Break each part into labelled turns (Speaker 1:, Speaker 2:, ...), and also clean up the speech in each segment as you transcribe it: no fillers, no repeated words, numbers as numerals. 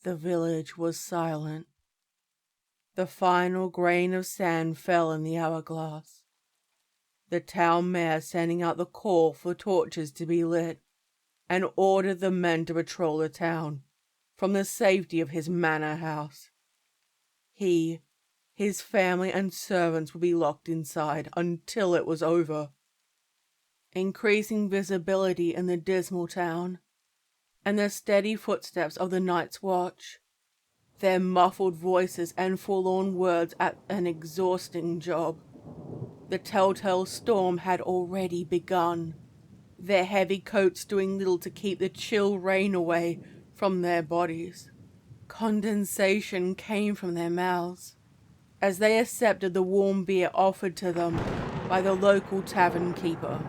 Speaker 1: The village was silent. The final grain of sand fell in the hourglass. The town mayor sending out the call for torches to be lit, and ordered the men to patrol the town from the safety of his manor house. He, his family and servants would be locked inside until it was over. Increasing visibility in the dismal town, and the steady footsteps of the night's watch, their muffled voices and forlorn words at an exhausting job. The telltale storm had already begun, their heavy coats doing little to keep the chill rain away from their bodies. Condensation came from their mouths as they accepted the warm beer offered to them by the local tavern keeper.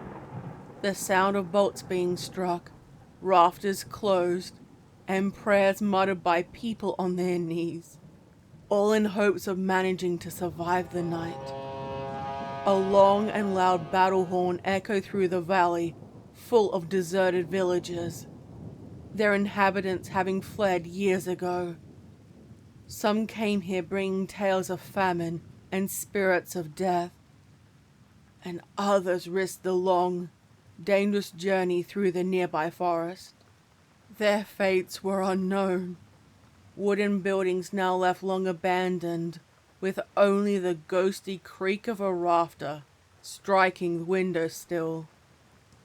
Speaker 1: The sound of bolts being struck, rafters closed, and prayers muttered by people on their knees, all in hopes of managing to survive the night. A long and loud battle horn echoed through the valley, full of deserted villages, their inhabitants having fled years ago. Some came here bringing tales of famine and spirits of death, and others risked the long, dangerous journey through the nearby forest. Their fates were unknown. Wooden buildings now left long abandoned, with only the ghostly creak of a rafter striking the window sill.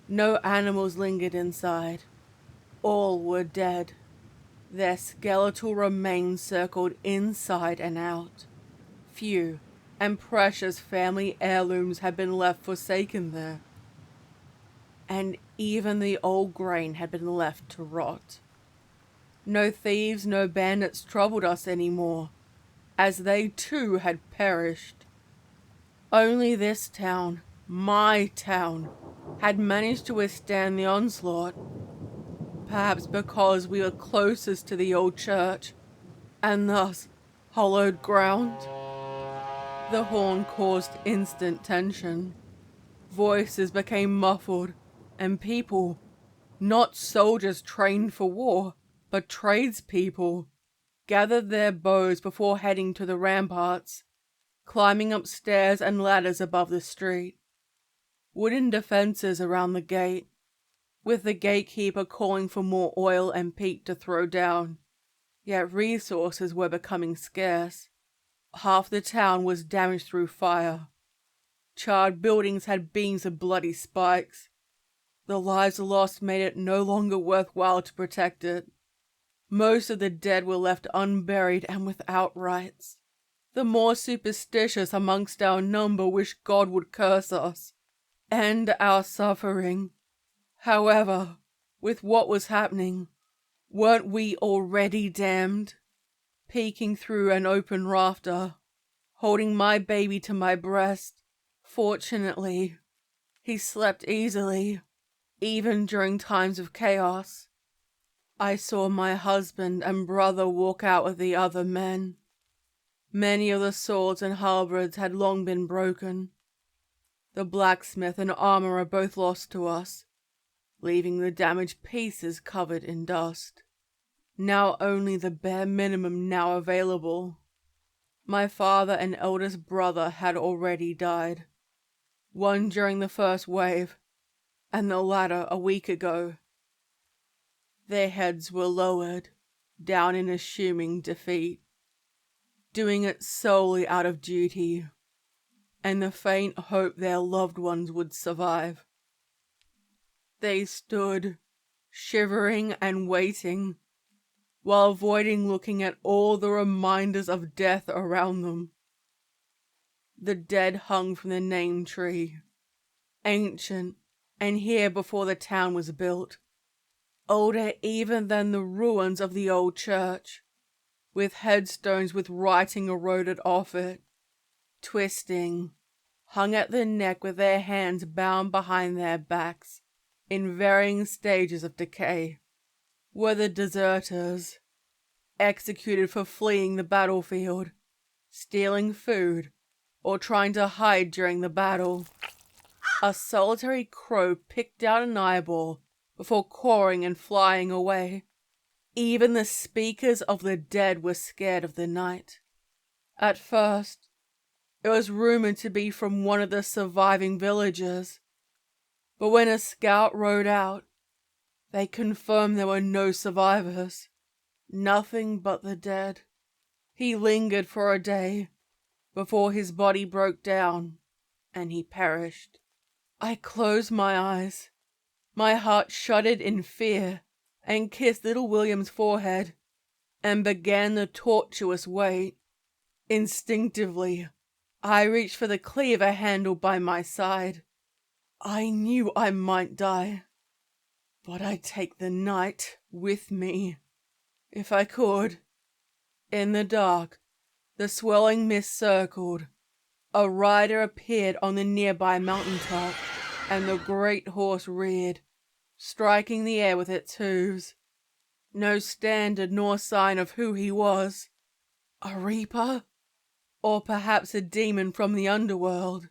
Speaker 1: No animals lingered inside. All were dead. Their skeletal remains circled inside and out. Few and precious family heirlooms had been left forsaken there. And even the old grain had been left to rot. No thieves, no bandits troubled us anymore, as they too had perished. Only this town, my town, had managed to withstand the onslaught, perhaps because we were closest to the old church, and thus hallowed ground. The horn caused instant tension. Voices became muffled, and people, not soldiers trained for war, but tradespeople, gathered their bows before heading to the ramparts, climbing up stairs and ladders above the street. Wooden defenses around the gate, with the gatekeeper calling for more oil and peat to throw down. Yet resources were becoming scarce. Half the town was damaged through fire. Charred buildings had beams of bloody spikes. The lives lost made it no longer worthwhile to protect it. Most of the dead were left unburied and without rites. The more superstitious amongst our number wished God would curse us, end our suffering. However, with what was happening, weren't we already damned? Peeking through an open rafter, holding my baby to my breast, fortunately, he slept easily, even during times of chaos. I saw my husband and brother walk out with the other men. Many of the swords and halberds had long been broken. The blacksmith and armorer both lost to us, leaving the damaged pieces covered in dust. Now only the bare minimum now available. My father and eldest brother had already died, one during the first wave, and the latter a week ago. Their heads were lowered, down in assuming defeat, doing it solely out of duty, and the faint hope their loved ones would survive. They stood, shivering and waiting, while avoiding looking at all the reminders of death around them. The dead hung from the name tree, ancient, and here before the town was built, older even than the ruins of the old church, with headstones with writing eroded off it, twisting, hung at the neck with their hands bound behind their backs, in varying stages of decay, were the deserters, executed for fleeing the battlefield, stealing food, or trying to hide during the battle. A solitary crow picked out an eyeball before cawing and flying away. Even the speakers of the dead were scared of the night. At first, it was rumored to be from one of the surviving villagers, but when a scout rode out, they confirmed there were no survivors, nothing but the dead. He lingered for a day before his body broke down and he perished. I closed my eyes. My heart shuddered in fear and kissed little William's forehead and began the tortuous wait. Instinctively, I reached for the cleaver handle by my side. I knew I might die, but I'd take the night with me, if I could. In the dark, the swirling mist circled. A rider appeared on the nearby mountaintop, and the great horse reared, striking the air with its hooves. No standard nor sign of who he was. A reaper? Or perhaps a demon from the underworld?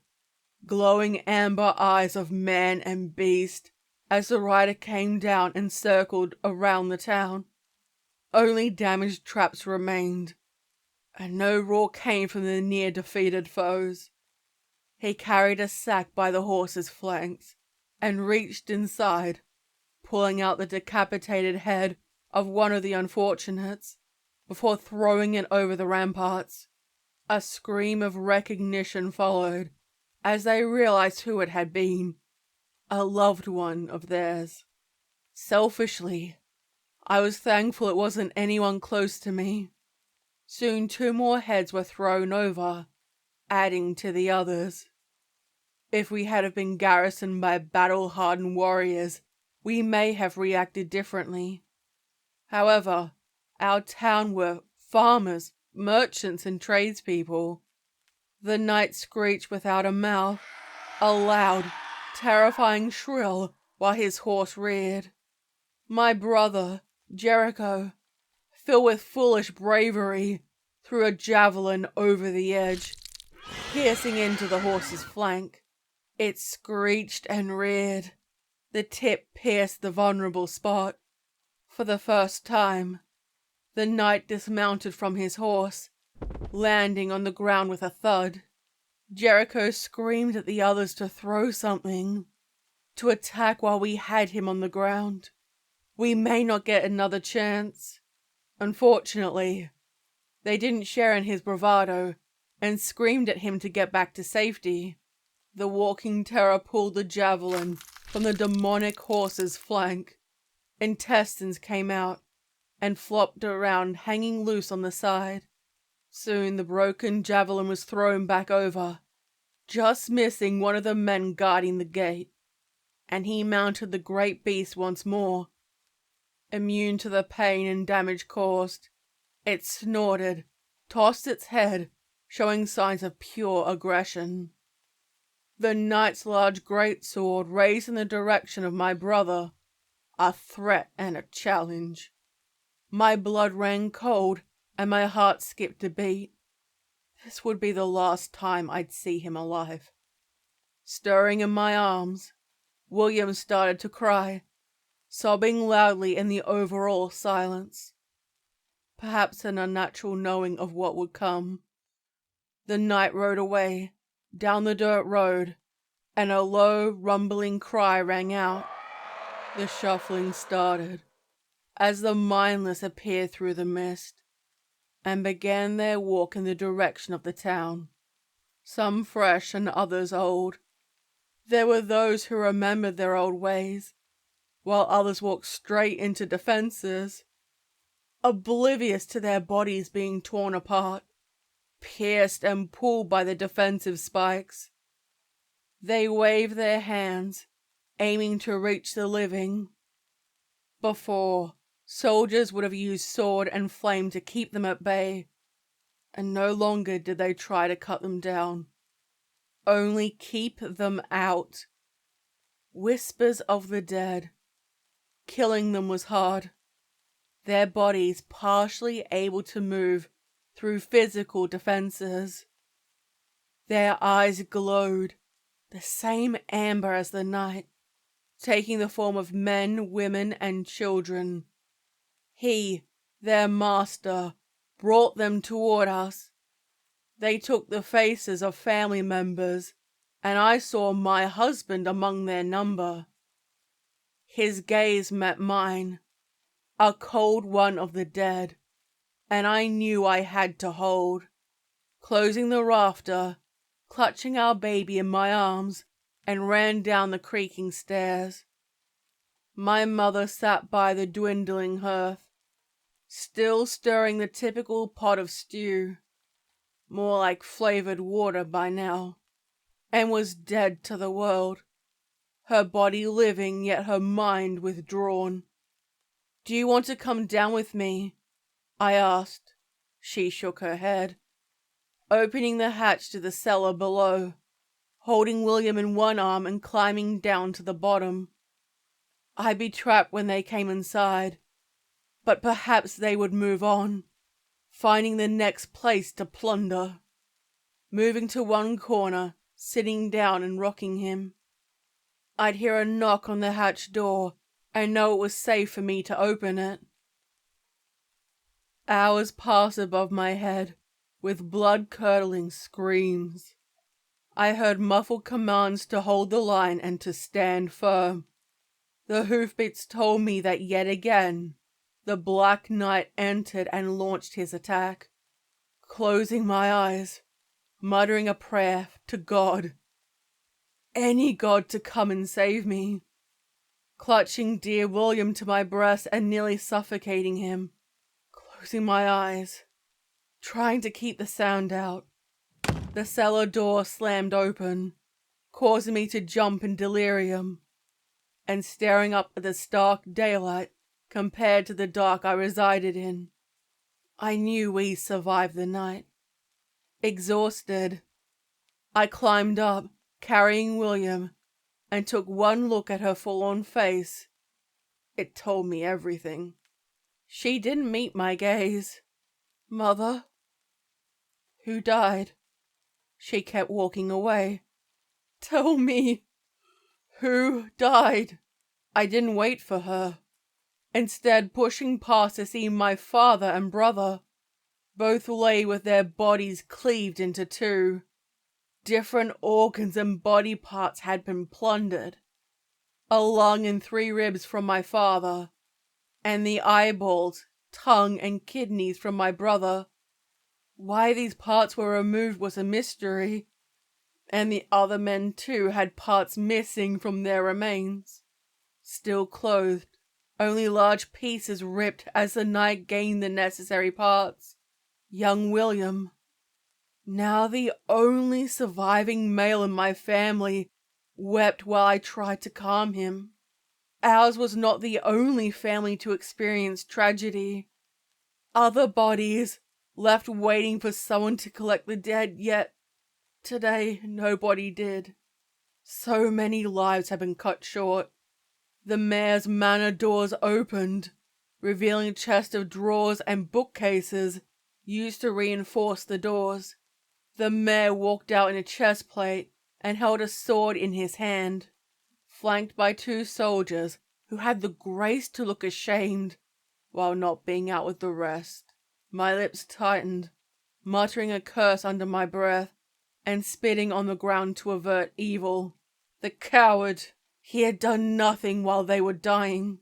Speaker 1: Glowing amber eyes of man and beast as the rider came down and circled around the town. Only damaged traps remained, and no roar came from the near defeated foes. He carried a sack by the horse's flanks and reached inside, pulling out the decapitated head of one of the unfortunates before throwing it over the ramparts. A scream of recognition followed as they realized who it had been, a loved one of theirs. Selfishly, I was thankful it wasn't anyone close to me. Soon 2 more heads were thrown over, adding to the others. If we had have been garrisoned by battle-hardened warriors, we may have reacted differently. However, our town were farmers, merchants, and tradespeople. The knight screeched without a mouth, a loud, terrifying shrill while his horse reared. My brother, Jericho, filled with foolish bravery, threw a javelin over the edge, piercing into the horse's flank. It screeched and reared. The tip pierced the vulnerable spot. For the first time, the knight dismounted from his horse, landing on the ground with a thud. Jericho screamed at the others to throw something, to attack while we had him on the ground. We may not get another chance. Unfortunately, they didn't share in his bravado and screamed at him to get back to safety. The walking terror pulled the javelin from the demonic horse's flank. Intestines came out and flopped around, hanging loose on the side. Soon the broken javelin was thrown back over, just missing one of the men guarding the gate, and he mounted the great beast once more. Immune to the pain and damage caused, it snorted, tossed its head, showing signs of pure aggression. The knight's large greatsword raised in the direction of my brother, a threat and a challenge. My blood ran cold and my heart skipped a beat. This would be the last time I'd see him alive. Stirring in my arms, William started to cry, sobbing loudly in the overall silence. Perhaps an unnatural knowing of what would come. The knight rode away, down the dirt road, and a low, rumbling cry rang out. The shuffling started as the mindless appeared through the mist and began their walk in the direction of the town, some fresh and others old. There were those who remembered their old ways, while others walked straight into defenses, oblivious to their bodies being torn apart, pierced and pulled by the defensive spikes. They waved their hands, aiming to reach the living. Before, soldiers would have used sword and flame to keep them at bay, and no longer did they try to cut them down. Only keep them out. Whispers of the dead. Killing them was hard. Their bodies partially able to move through physical defenses. Their eyes glowed, the same amber as the night, taking the form of men, women, and children. He, their master, brought them toward us. They took the faces of family members, and I saw my husband among their number. His gaze met mine, a cold one of the dead, and I knew I had to hold. Closing the rafter, clutching our baby in my arms, and ran down the creaking stairs. My mother sat by the dwindling hearth, still stirring the typical pot of stew, more like flavored water by now, and was dead to the world, her body living yet her mind withdrawn. "Do you want to come down with me?" I asked. She shook her head, opening the hatch to the cellar below, holding William in one arm and climbing down to the bottom. I'd be trapped when they came inside, but perhaps they would move on, finding the next place to plunder. Moving to one corner, sitting down and rocking him, I'd hear a knock on the hatch door and know it was safe for me to open it. Hours passed above my head, with blood-curdling screams. I heard muffled commands to hold the line and to stand firm. The hoofbeats told me that yet again, the Black Knight entered and launched his attack. Closing my eyes, muttering a prayer to God, any God, to come and save me. Clutching dear William to my breast and nearly suffocating him. Closing my eyes, trying to keep the sound out. The cellar door slammed open, causing me to jump in delirium, and staring up at the stark daylight compared to the dark I resided in. I knew we survived the night. Exhausted, I climbed up, carrying William, and took one look at her forlorn face. It told me everything. She didn't meet my gaze. "Mother?" "Who died?" She kept walking away. "Tell me, who died?" I didn't wait for her. Instead, pushing past to see my father and brother. Both lay with their bodies cleaved into two. Different organs and body parts had been plundered. A lung and 3 ribs from my father, and the eyeballs, tongue, and kidneys from my brother. Why these parts were removed was a mystery, and the other men too had parts missing from their remains. Still clothed, only large pieces ripped as the night gained the necessary parts. Young William, now the only surviving male in my family, wept while I tried to calm him. Ours was not the only family to experience tragedy. Other bodies left waiting for someone to collect the dead, yet today nobody did. So many lives have been cut short. The mayor's manor doors opened, revealing a chest of drawers and bookcases used to reinforce the doors. The mayor walked out in a chest plate and held a sword in his hand, flanked by 2 soldiers who had the grace to look ashamed while not being out with the rest. My lips tightened, muttering a curse under my breath and spitting on the ground to avert evil. The coward! He had done nothing while they were dying.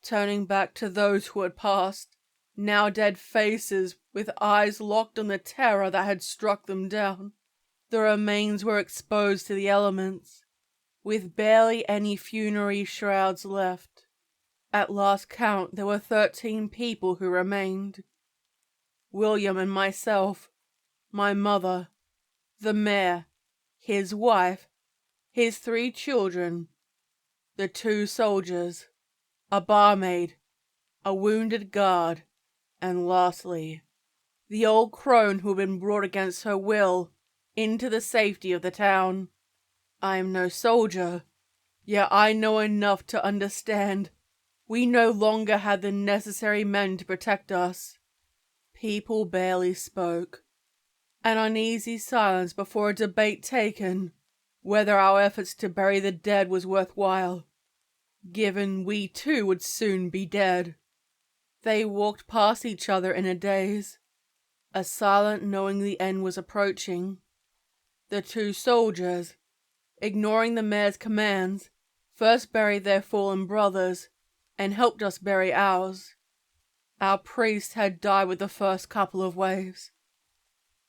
Speaker 1: Turning back to those who had passed, now dead faces with eyes locked on the terror that had struck them down. The remains were exposed to the elements, with barely any funerary shrouds left. At last count, there were 13 people who remained. William and myself, my mother, the mayor, his wife, his 3 children, the 2 soldiers, a barmaid, a wounded guard, and lastly, the old crone who had been brought against her will into the safety of the town. I am no soldier, yet I know enough to understand we no longer had the necessary men to protect us. People barely spoke. An uneasy silence before a debate taken whether our efforts to bury the dead was worthwhile, given we too would soon be dead. They walked past each other in a daze, as silent knowing the end was approaching. The two soldiers, ignoring the mayor's commands, first buried their fallen brothers and helped us bury ours. Our priest had died with the first couple of waves,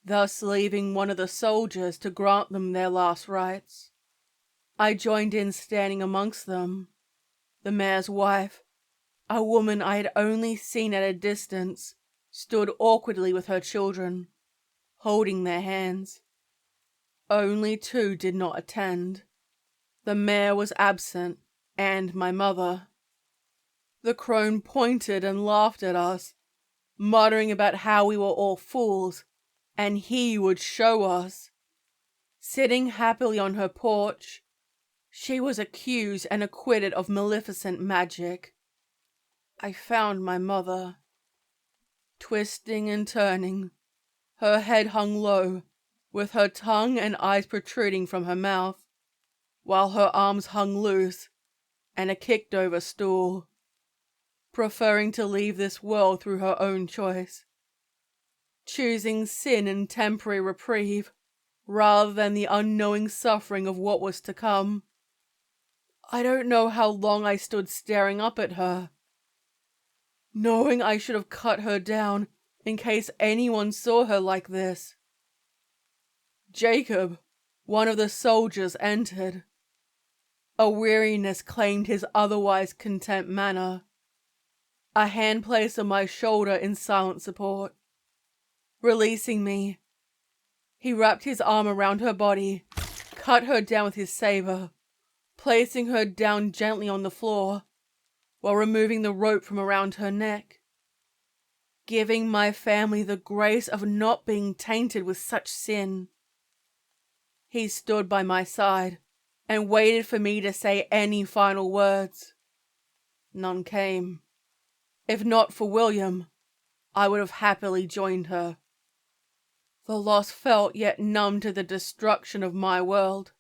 Speaker 1: thus leaving one of the soldiers to grant them their last rites. I joined in, standing amongst them. The mayor's wife, a woman I had only seen at a distance, stood awkwardly with her children, holding their hands. Only two did not attend. The mayor was absent, and my mother. The crone pointed and laughed at us, muttering about how we were all fools, and he would show us. Sitting happily on her porch, she was accused and acquitted of maleficent magic. I found my mother. Twisting and turning, her head hung low, with her tongue and eyes protruding from her mouth, while her arms hung loose and a kicked-over stool, preferring to leave this world through her own choice, choosing sin and temporary reprieve rather than the unknowing suffering of what was to come. I don't know how long I stood staring up at her, knowing I should have cut her down in case anyone saw her like this. Jacob, one of the soldiers, entered. A weariness claimed his otherwise content manner. A hand placed on my shoulder in silent support. Releasing me, he wrapped his arm around her body, cut her down with his saber, placing her down gently on the floor, while removing the rope from around her neck, giving my family the grace of not being tainted with such sin. He stood by my side and waited for me to say any final words. None came. If not for William, I would have happily joined her. The loss felt, yet numb to the destruction of my world.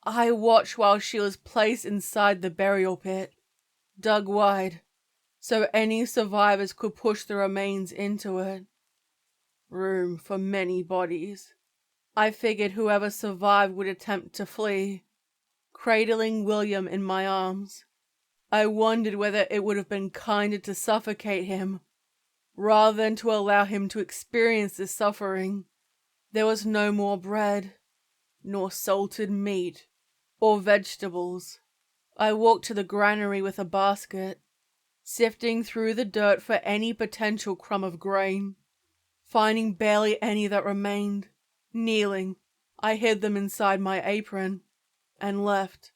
Speaker 1: I watched while she was placed inside the burial pit, dug wide, so any survivors could push the remains into it. Room for many bodies. I figured whoever survived would attempt to flee, cradling William in my arms. I wondered whether it would have been kinder to suffocate him, rather than to allow him to experience this suffering. There was no more bread, nor salted meat, or vegetables. I walked to the granary with a basket, sifting through the dirt for any potential crumb of grain. Finding barely any that remained, kneeling, I hid them inside my apron, and left,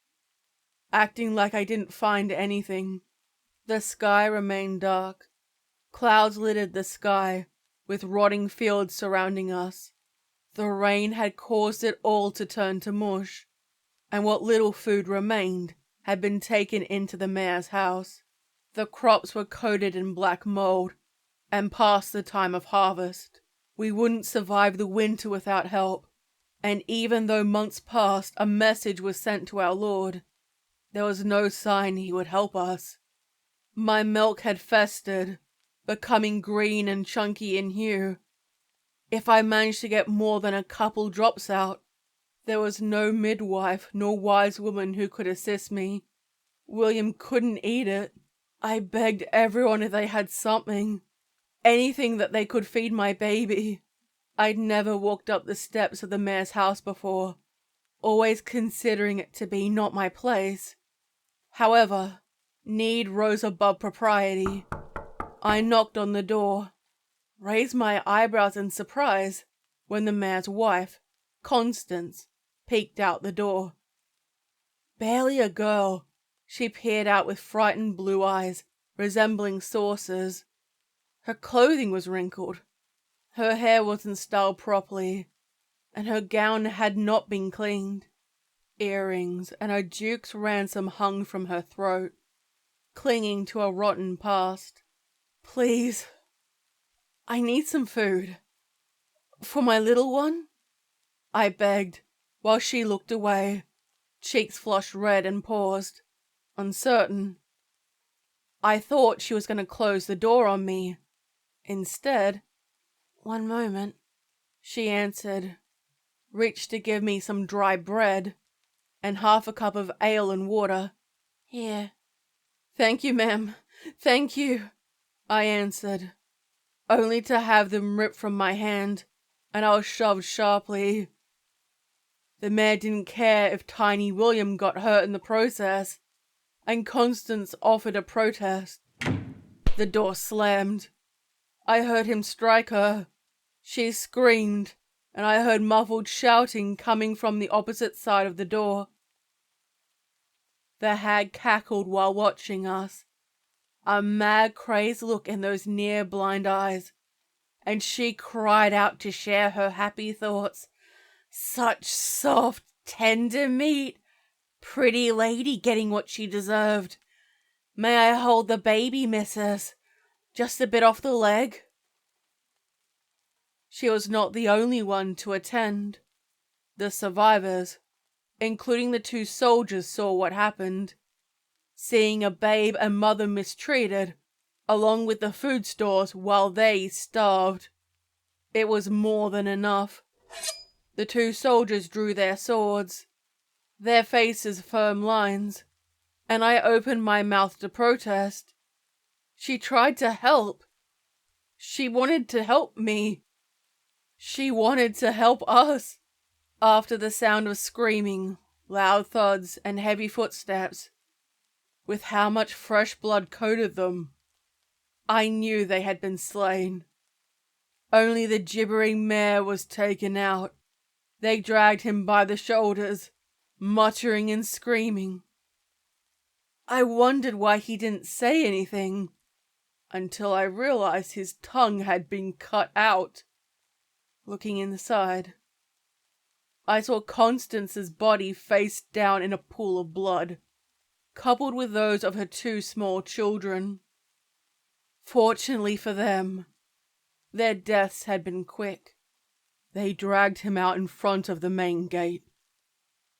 Speaker 1: acting like I didn't find anything. The sky remained dark. Clouds littered the sky, with rotting fields surrounding us. The rain had caused it all to turn to mush, and what little food remained had been taken into the mayor's house. The crops were coated in black mold, and past the time of harvest. We wouldn't survive the winter without help, and even though months passed, a message was sent to our Lord, there was no sign he would help us. My milk had festered, becoming green and chunky in hue. If I managed to get more than a couple drops out, there was no midwife nor wise woman who could assist me. William couldn't eat it. I begged everyone if they had something, anything that they could feed my baby. I'd never walked up the steps of the mayor's house before, always considering it to be not my place. However, need rose above propriety. I knocked on the door, raised my eyebrows in surprise when the mayor's wife, Constance, peeked out the door. Barely a girl, she peered out with frightened blue eyes resembling saucers. Her clothing was wrinkled, her hair wasn't styled properly, and her gown had not been cleaned. Earrings and a duke's ransom hung from her throat, clinging to a rotten past. Please, I need some food. For my little one? I begged, while she looked away, cheeks flushed red, and paused, uncertain. I thought she was going to close the door on me. Instead, "One moment," she answered, reached to give me some dry bread and half a cup of ale and water. "Here." "Thank you, ma'am. Thank you," I answered, only to have them ripped from my hand, and I was shoved sharply. The mare didn't care if tiny William got hurt in the process, and Constance offered a protest. The door slammed. I heard him strike her. She screamed, and I heard muffled shouting coming from the opposite side of the door. The hag cackled while watching us, a mad, crazed look in those near blind eyes, and she cried out to share her happy thoughts. "Such soft, tender meat! Pretty lady getting what she deserved. May I hold the baby, missus? Just a bit off the leg?" She was not the only one to attend. The survivors, including the 2 soldiers, saw what happened. Seeing a babe and mother mistreated, along with the food stores while they starved, it was more than enough. The 2 soldiers drew their swords, their faces firm lines, and I opened my mouth to protest. She tried to help. She wanted to help me. She wanted to help us. After the sound of screaming, loud thuds, and heavy footsteps, with how much fresh blood coated them, I knew they had been slain. Only the gibbering mare was taken out. They dragged him by the shoulders, muttering and screaming. I wondered why he didn't say anything, until I realized his tongue had been cut out. Looking inside, I saw Constance's body face down in a pool of blood, coupled with those of her 2 small children. Fortunately for them, their deaths had been quick. They dragged him out in front of the main gate,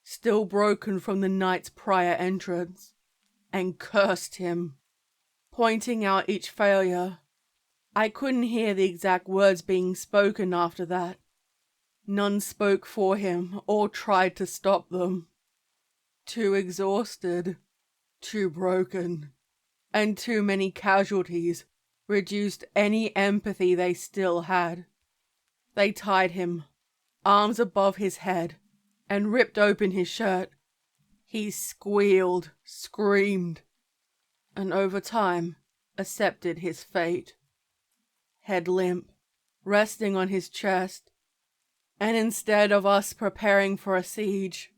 Speaker 1: still broken from the night's prior entrance, and cursed him, pointing out each failure. I couldn't hear the exact words being spoken after that. None spoke for him or tried to stop them. Too exhausted, too broken, and too many casualties reduced any empathy they still had. They tied him, arms above his head, and ripped open his shirt. He squealed, screamed, and over time accepted his fate. Head limp, resting on his chest, and instead of us preparing for a siege,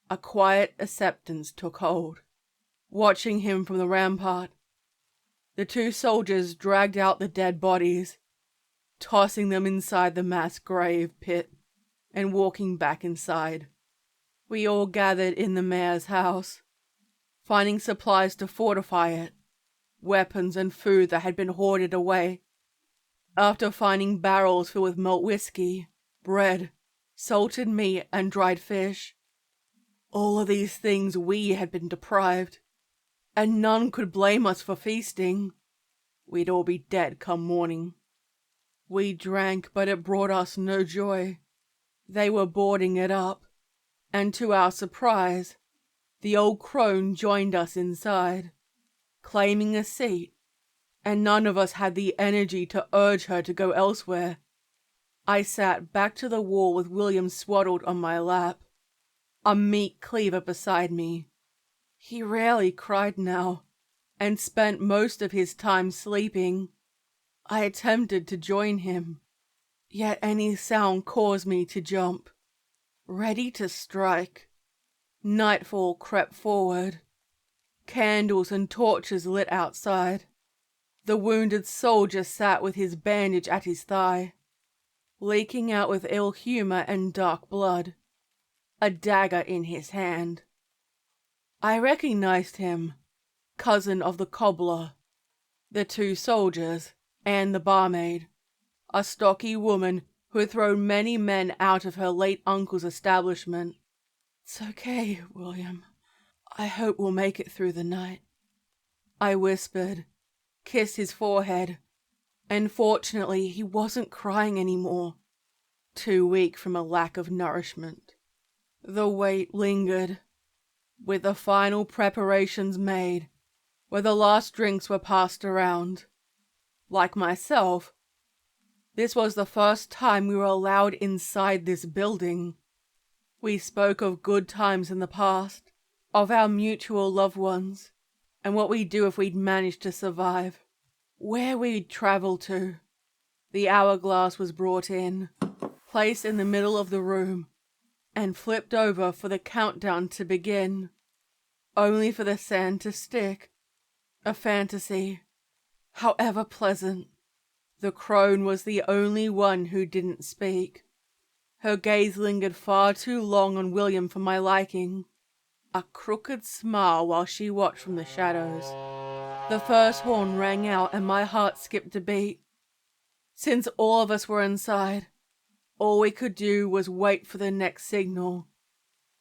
Speaker 1: a quiet acceptance took hold. Watching him from the rampart, the 2 soldiers dragged out the dead bodies, tossing them inside the mass grave pit and walking back inside. We all gathered in the mayor's house, finding supplies to fortify it, weapons and food that had been hoarded away. After finding barrels filled with malt whiskey, bread, salted meat, and dried fish, all of these things we had been deprived, and none could blame us for feasting. We'd all be dead come morning. We drank, but it brought us no joy. They were boarding it up, and to our surprise, the old crone joined us inside, claiming a seat, and none of us had the energy to urge her to go elsewhere. I sat back to the wall with William swaddled on my lap, a meat cleaver beside me. He rarely cried now, and spent most of his time sleeping. I attempted to join him, yet any sound caused me to jump, ready to strike. Nightfall crept forward. Candles and torches lit outside. The wounded soldier sat with his bandage at his thigh, leaking out with ill humor and dark blood, a dagger in his hand. I recognized him, cousin of the cobbler, the 2 soldiers, and the barmaid, a stocky woman who had thrown many men out of her late uncle's establishment. "It's okay, William. I hope we'll make it through the night." I whispered, kissed his forehead, and fortunately he wasn't crying anymore, too weak from a lack of nourishment. The wait lingered, with the final preparations made, where the last drinks were passed around. Like myself, this was the first time we were allowed inside this building. We spoke of good times in the past, of our mutual loved ones, and what we'd do if we'd managed to survive, where we'd travel to. The hourglass was brought in, placed in the middle of the room, and flipped over for the countdown to begin, only for the sand to stick. A fantasy, however pleasant. The crone was the only one who didn't speak. Her gaze lingered far too long on William for my liking, a crooked smile while she watched from the shadows. The first horn rang out and my heart skipped a beat. Since all of us were inside, all we could do was wait for the next signal,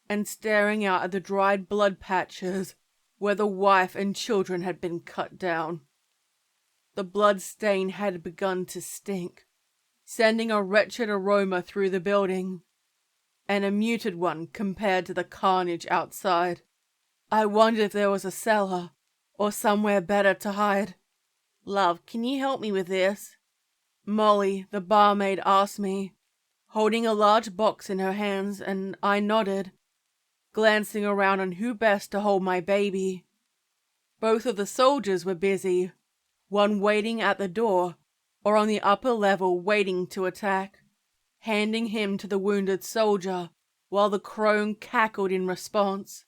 Speaker 1: and staring out at the dried blood patches where the wife and children had been cut down. The blood stain had begun to stink, sending a wretched aroma through the building, and a muted one compared to the carnage outside. I wondered if there was a cellar, or somewhere better to hide. "Love, can you help me with this?" Molly, the barmaid, asked me, holding a large box in her hands, and I nodded, glancing around on who best to hold my baby. Both of the soldiers were busy, one waiting at the door, or on the upper level waiting to attack, handing him to the wounded soldier, while the crone cackled in response,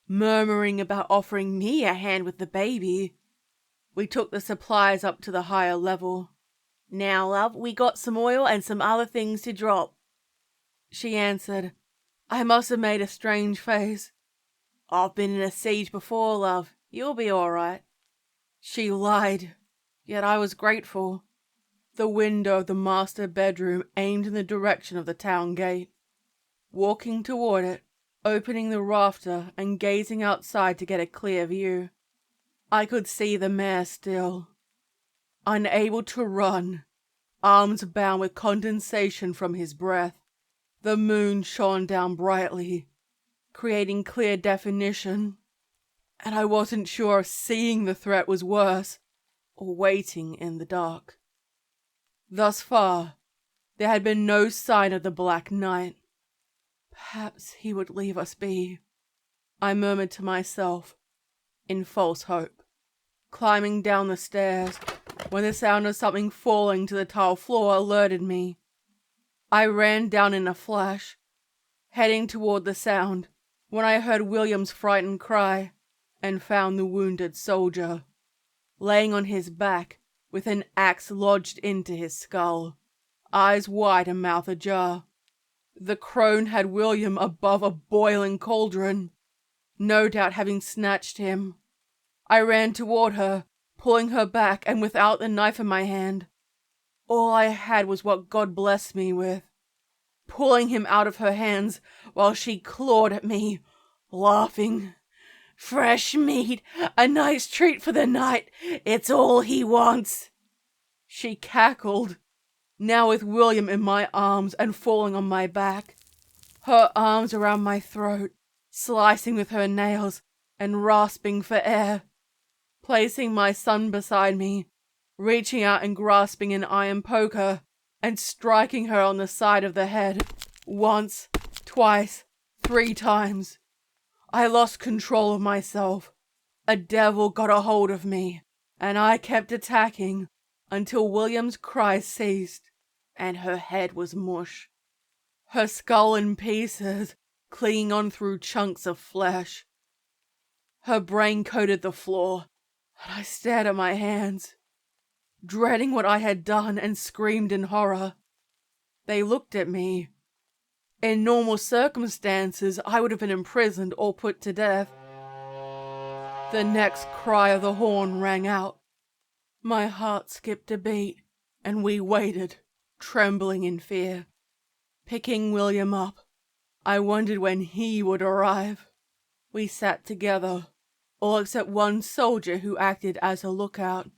Speaker 1: murmuring about offering me a hand with the baby. We took the supplies up to the higher level. "Now, love, we got some oil and some other things to drop," she answered. I must have made a strange face. "I've been in a siege before, love. You'll be all right." She lied, yet I was grateful. The window of the master bedroom aimed in the direction of the town gate. Walking toward it, opening the rafter and gazing outside to get a clear view, I could see the mare still. Unable to run, arms bound with condensation from his breath, the moon shone down brightly, creating clear definition, and I wasn't sure if seeing the threat was worse or waiting in the dark. Thus far, there had been no sign of the Black Knight. Perhaps he would leave us be, I murmured to myself, in false hope. Climbing down the stairs, when the sound of something falling to the tile floor alerted me. I ran down in a flash, heading toward the sound, when I heard William's frightened cry, and found the wounded soldier, laying on his back with an axe lodged into his skull, eyes wide and mouth ajar. The crone had William above a boiling cauldron, no doubt having snatched him. I ran toward her, pulling her back and without the knife in my hand. All I had was what God blessed me with, pulling him out of her hands while she clawed at me, laughing. "Fresh meat, a nice treat for the night, it's all he wants." She cackled, now with William in my arms and falling on my back, her arms around my throat, slicing with her nails and rasping for air. Placing my son beside me, reaching out and grasping an iron poker and striking her on the side of the head, once, twice, 3 times. I lost control of myself. A devil got a hold of me, and I kept attacking until William's cries ceased and her head was mush, her skull in pieces, clinging on through chunks of flesh. Her brain coated the floor, and I stared at my hands, dreading what I had done, and screamed in horror. They looked at me. In normal circumstances, I would have been imprisoned or put to death. The next cry of the horn rang out. My heart skipped a beat, and we waited, trembling in fear. Picking William up, I wondered when he would arrive. We sat together, all except one soldier who acted as a lookout.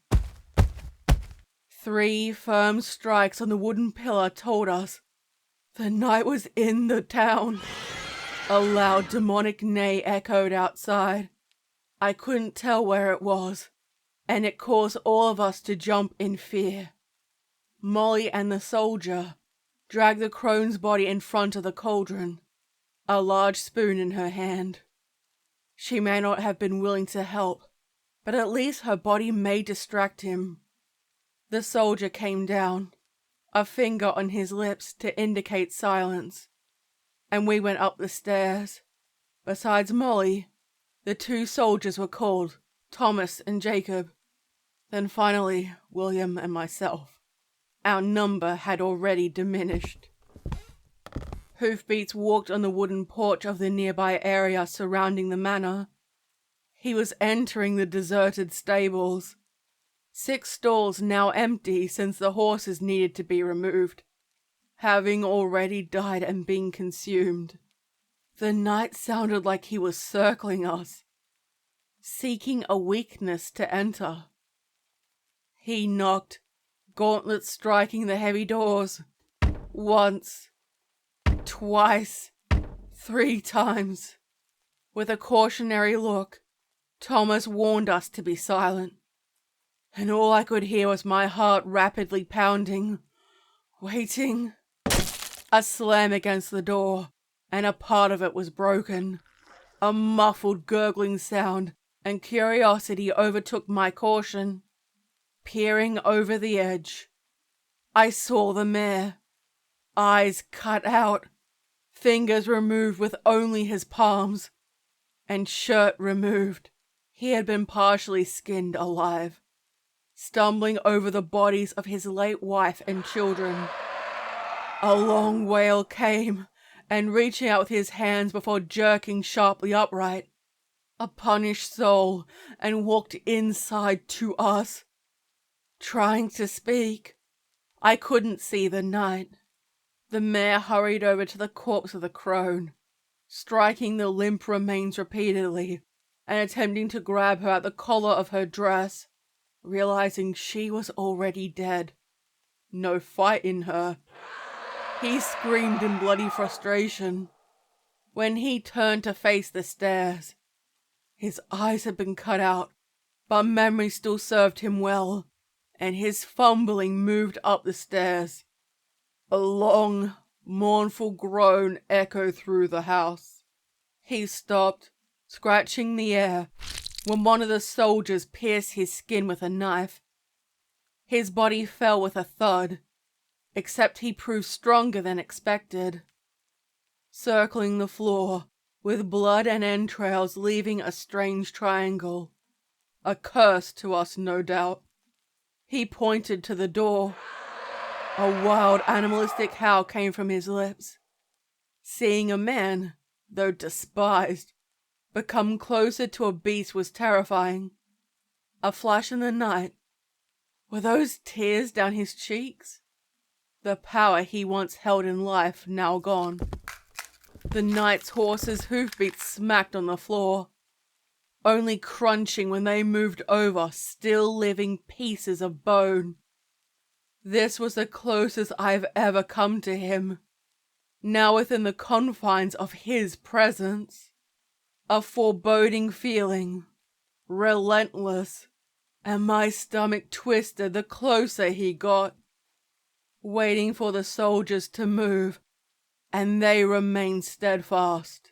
Speaker 1: 3 firm strikes on the wooden pillar told us the night was in the town. A loud demonic neigh echoed outside. I couldn't tell where it was, and it caused all of us to jump in fear. Molly and the soldier dragged the crone's body in front of the cauldron, a large spoon in her hand. She may not have been willing to help, but at least her body may distract him. The soldier came down, a finger on his lips to indicate silence, and we went up the stairs. Besides Molly, the 2 soldiers were called, Thomas and Jacob. Then finally, William and myself. Our number had already diminished. Hoofbeats walked on the wooden porch of the nearby area surrounding the manor. He was entering the deserted stables. 6 stalls now empty since the horses needed to be removed, having already died and been consumed. The night sounded like he was circling us, seeking a weakness to enter. He knocked, gauntlets striking the heavy doors. Once, twice, 3 times. With a cautionary look, Thomas warned us to be silent, and all I could hear was my heart rapidly pounding, waiting. A slam against the door, and a part of it was broken. A muffled gurgling sound, and curiosity overtook my caution. Peering over the edge, I saw the mare. Eyes cut out, fingers removed with only his palms, and shirt removed. He had been partially skinned alive, stumbling over the bodies of his late wife and children. A long wail came, and reaching out with his hands before jerking sharply upright, a punished soul, and walked inside to us. Trying to speak, I couldn't see the night. The mare hurried over to the corpse of the crone, striking the limp remains repeatedly, and attempting to grab her at the collar of her dress, realizing she was already dead. No fight in her. He screamed in bloody frustration. When he turned to face the stairs, his eyes had been cut out, but memory still served him well, and his fumbling moved up the stairs. A long, mournful groan echoed through the house. He stopped, scratching the air, when one of the soldiers pierced his skin with a knife. His body fell with a thud, except he proved stronger than expected. Circling the floor, with blood and entrails leaving a strange triangle. A curse to us, no doubt. He pointed to the door. A wild, animalistic howl came from his lips. Seeing a man, though despised, become closer to a beast was terrifying. A flash in the night. Were those tears down his cheeks? The power he once held in life now gone. The knight's horse's hoofbeats smacked on the floor, only crunching when they moved over still living pieces of bone. This was the closest I've ever come to him, now within the confines of his presence. A foreboding feeling, relentless, and my stomach twisted the closer he got. Waiting for the soldiers to move, and they remained steadfast,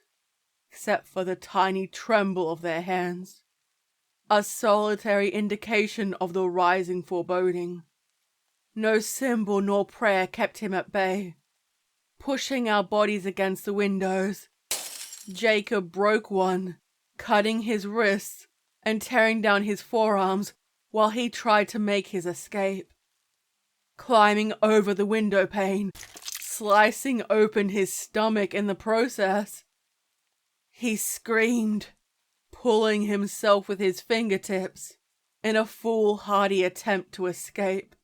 Speaker 1: except for the tiny tremble of their hands, a solitary indication of the rising foreboding. No symbol nor prayer kept him at bay. Pushing our bodies against the windows, Jacob broke one, cutting his wrists and tearing down his forearms while he tried to make his escape. Climbing over the window pane, slicing open his stomach in the process. He screamed, pulling himself with his fingertips in a foolhardy attempt to escape.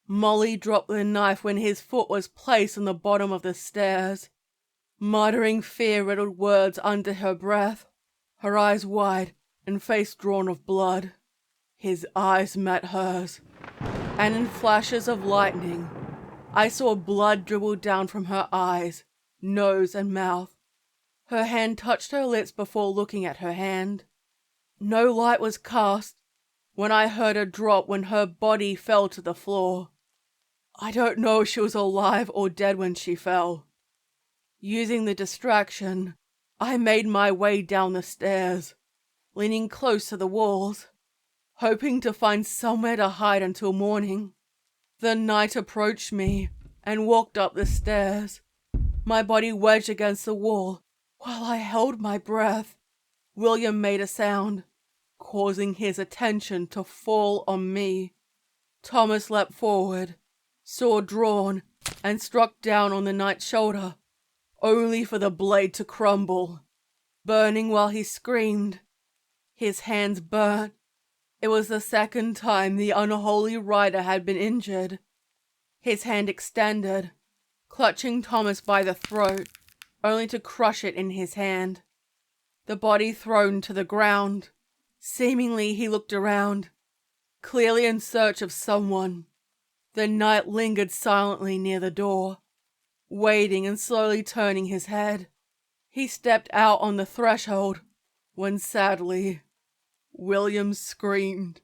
Speaker 1: Molly dropped the knife when his foot was placed on the bottom of the stairs, muttering fear-riddled words under her breath, her eyes wide, and face drawn of blood. His eyes met hers, and in flashes of lightning, I saw blood dribble down from her eyes, nose, and mouth. Her hand touched her lips before looking at her hand. No light was cast when I heard a drop when her body fell to the floor. I don't know if she was alive or dead when she fell. Using the distraction, I made my way down the stairs, leaning close to the walls, hoping to find somewhere to hide until morning. The night approached me and walked up the stairs, my body wedged against the wall while I held my breath. William made a sound, causing his attention to fall on me. Thomas leapt forward, sword drawn, and struck down on the knight's shoulder, only for the blade to crumble, burning while he screamed. His hands burnt. It was the second time the unholy rider had been injured. His hand extended, clutching Thomas by the throat, only to crush it in his hand. The body thrown to the ground. Seemingly he looked around, clearly in search of someone. The knight lingered silently near the door, waiting and slowly turning his head. He stepped out on the threshold when sadly, William screamed.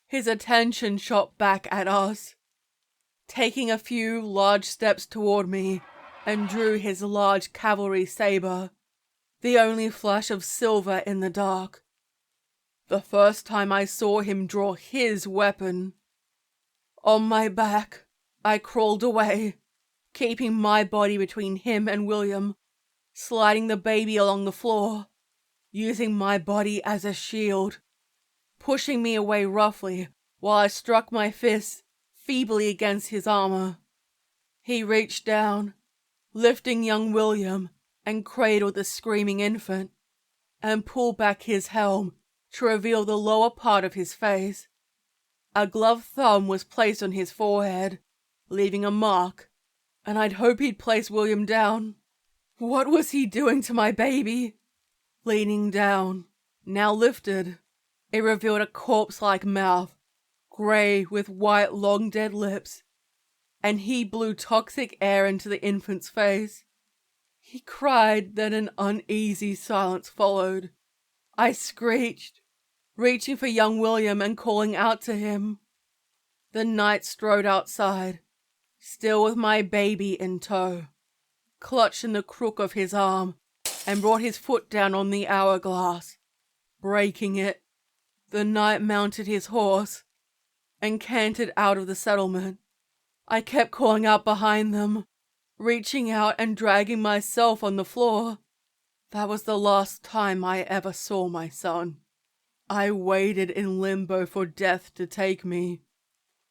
Speaker 1: His attention shot back at us, taking a few large steps toward me, and drew his large cavalry saber, the only flash of silver in the dark. The first time I saw him draw his weapon. On my back, I crawled away, keeping my body between him and William, sliding the baby along the floor, using my body as a shield, pushing me away roughly while I struck my fists feebly against his armor. He reached down, lifting young William, and cradled the screaming infant, and pulled back his helm to reveal the lower part of his face. A gloved thumb was placed on his forehead, leaving a mark, and I'd hope he'd place William down. What was he doing to my baby? Leaning down, now lifted, it revealed a corpse-like mouth, grey with white long dead lips, and he blew toxic air into the infant's face. He cried, then an uneasy silence followed. I screeched, reaching for young William and calling out to him. The knight strode outside, still with my baby in tow, clutched in the crook of his arm, and brought his foot down on the hourglass, breaking it. The knight mounted his horse and cantered out of the settlement. I kept calling out behind them, reaching out and dragging myself on the floor. That was the last time I ever saw my son. I waited in limbo for death to take me,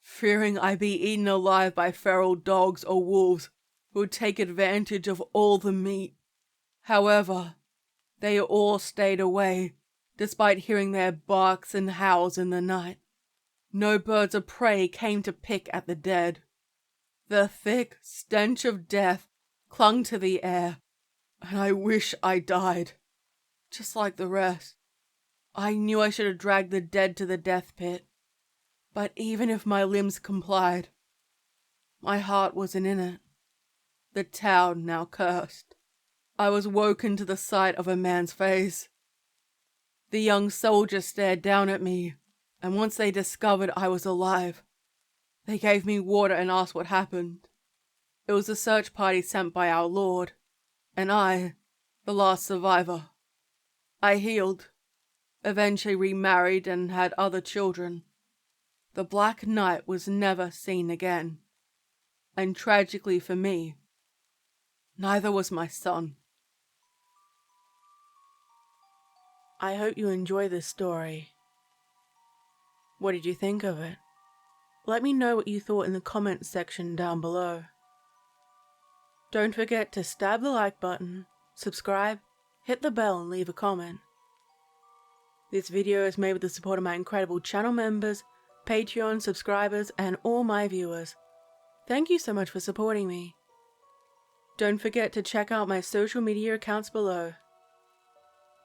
Speaker 1: fearing I'd be eaten alive by feral dogs or wolves who would take advantage of all the meat. However, they all stayed away, despite hearing their barks and howls in the night. No birds of prey came to pick at the dead. The thick stench of death clung to the air, and I wish I died, just like the rest. I knew I should have dragged the dead to the death pit, but even if my limbs complied, my heart wasn't in it. The town now cursed. I was woken to the sight of a man's face. The young soldiers stared down at me, and once they discovered I was alive, they gave me water and asked what happened. It was a search party sent by our Lord, and I, the last survivor. I healed, eventually remarried and had other children. The Black Knight was never seen again, and tragically for me, neither was my son. I hope you enjoy this story. What did you think of it? Let me know what you thought in the comments section down below. Don't forget to stab the like button, subscribe, hit the bell and leave a comment. This video is made with the support of my incredible channel members, Patreon subscribers and all my viewers. Thank you so much for supporting me. Don't forget to check out my social media accounts below,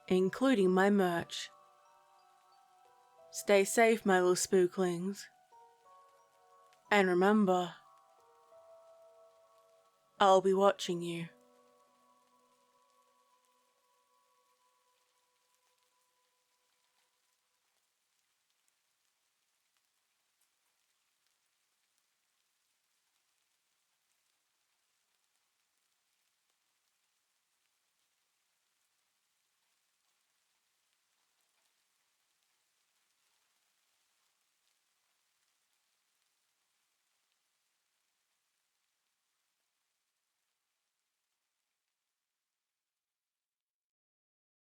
Speaker 1: including my merch. Stay safe, my little spooklings. And remember, I'll be watching you.